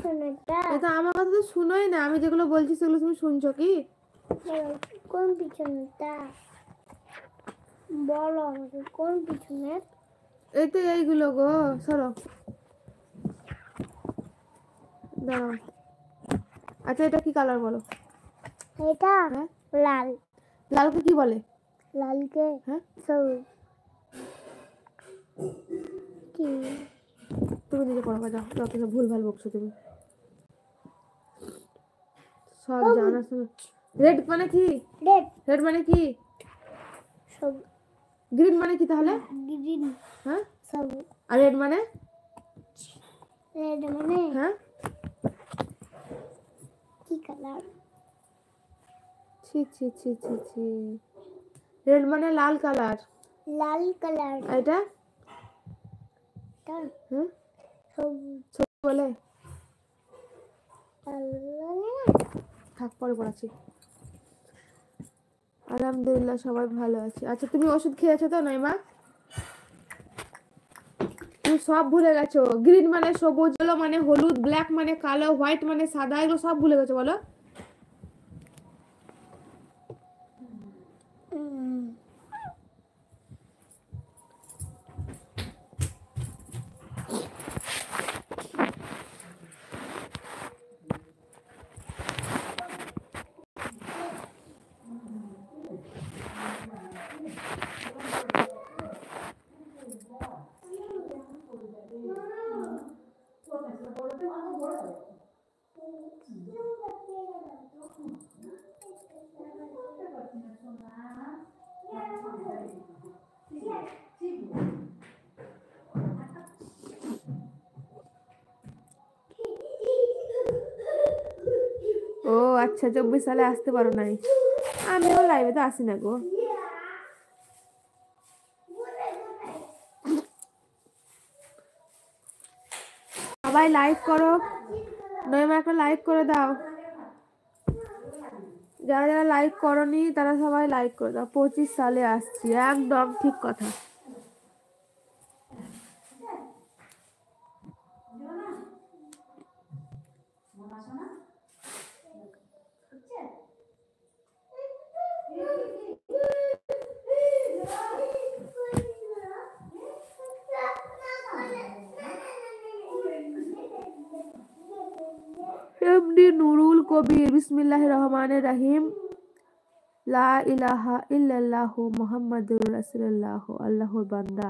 পিছনেরটা? এটা আমার কথা তো শুনোই না, আমি যেগুলো বলছি সেগুলো তুমি শুনছো কি? কোন পিছনেরটা বলো আমাকে, কোন পিছনের? এই তো এইগুলো গো, সরো দাঁড়াও। আচ্ছা এটা কি কালার বলো? এটা হ্যাঁ লাল। লালকে কি বলে? লালকে হ্যাঁ সবুজ। কি তুমি নিজে পড়ো, যাও যত ভুল ভাল বকছো তুমি, সব জানা শোনো। রেড মানে কি? রেড। রেড মানে কি? সবুজ। গ্রিন মানে কি তাহলে? গ্রিন। হ্যাঁ সবুজ। আর রেড মানে? রেড মানে হ্যাঁ কি কালার? ছি ছি ছি ছি ছি, রেড মানে লাল কালার। লাল কালার। এটা হ্যাঁ সবুজ সবুজ বলে? থাক পরে পড়াচ্ছি। আলহামদুলিল্লাহ সবাই ভালো আছে। আচ্ছা তুমি ওষুধ খেয়েছো তো নইমা? তুমি সব ভুলে গেছো। গ্রিন মানে সবুজ, ইয়েলো মানে হলুদ, ব্ল্যাক মানে কালো, হোয়াইট মানে সাদা, এগুলো সব ভুলে গেছো বলো। ও আচ্ছা 24 সালে আসতে পারো নাই, আমিও লাইভে তো আসি না গো। সবাই লাইক করো, নইমা একটা লাইক করে দাও। যারা যারা লাইক করনি তারা সবাই লাইক করে দাও। 25 সালে আসছি, একদম ঠিক কথা। এমডি নুরুল কবির, বিসমিল্লাহির রহমানির রহিম, লা ইলাহা ইল্লাল্লাহু মুহাম্মাদুর রাসূলুল্লাহ, আল্লাহর বান্দা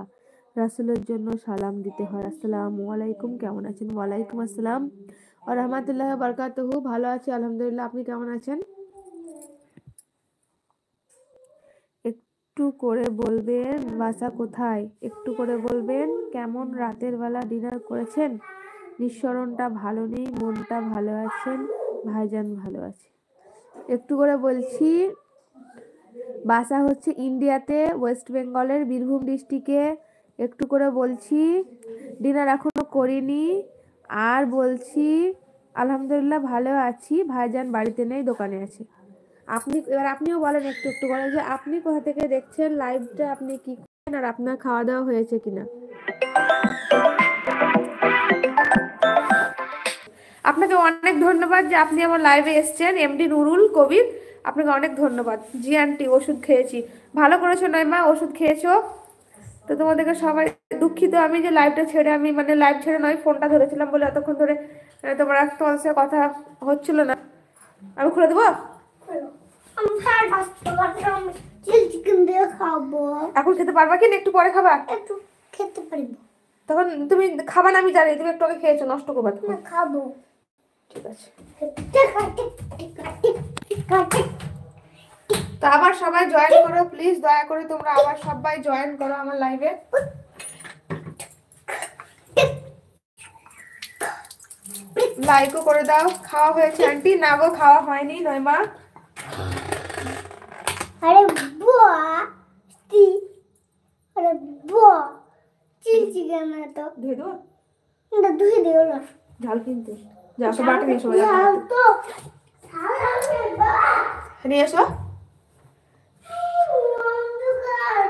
রাসূলের জন্য সালাম দিতে হয়। আসসালামু আলাইকুম, কেমন আছেন? ওয়ালাইকুম আসসালাম ওয়া রাহমাতুল্লাহি ওয়া বারাকাতুহু। ভালো আছি আলহামদুলিল্লাহ, আপনি কেমন আছেন? একটু করে বলবেন বাসা কোথায়, একটু করে বলবেন কেমন রাতের বেলা ডিনার করেছেন? নিঃসরণটা ভালো নেই, মনটা ভালো আছেন? ভাইজান ভালো আছে। একটু করে বলছি, বাসা হচ্ছে ইন্ডিয়াতে, ওয়েস্ট বেঙ্গলের বীরভূম ডিস্ট্রিক্টে। একটু করে বলছি, ডিনার এখনো করিনি। আর বলছি আলহামদুলিল্লাহ ভালো আছি, ভাইজান বাড়িতে নেই, দোকানে আছে। আপনি এবার আপনিও বলেন একটু একটু করে যে আপনি কোথা থেকে দেখছেন লাইভটা, আপনি কি করেন, আর আপনার খাওয়া দাওয়া হয়েছে কিনা। আপনাকে অনেক ধন্যবাদ যে আপনি আমার লাইভে এসেছেন, এমডি নুরুল কবির, আপনাকে অনেক ধন্যবাদ। জি আন্টি ওষুধ খেয়েছি। ভালো করেছো নয়মা, ওষুধ খেয়েছো তো। তোমাদেরকে সবাই দুঃখিত আমি যে লাইভটা ছেড়ে, আমি মানে লাইভ ছেড়ে নয়, ফোনটা ধরেছিলাম বলে এতক্ষণ ধরে তোমার সাথে কথা হচ্ছিল না। আমি খুলে দেবো? এখন খেতে পারবা কি না? একটু পরে খাবা? একটু খেতে পারবো। তখন তুমি খাবা না আমি জানি, তুমি একটু আগে খেয়েছো, নষ্ট করবা। খাবো। ঠিক আছে। তো আবার সবাই জয়েন করো প্লিজ, দয়া করে তোমরা আবার সবাই জয়েন করো আমার লাইভে। লাইকও করে দাও। খাওয়া হয়েছে আন্টি? না গো খাওয়া হয়নি নয়মা। আরে বুয়া টি, আরে বুয়া চিলচি কেন তো? ধুয়ে দেবো? এটা ধুয়ে দিও না, ঝাল কিনতে যাও, তো বাটি নিয়ে এসো, তো নিয়ে এসো।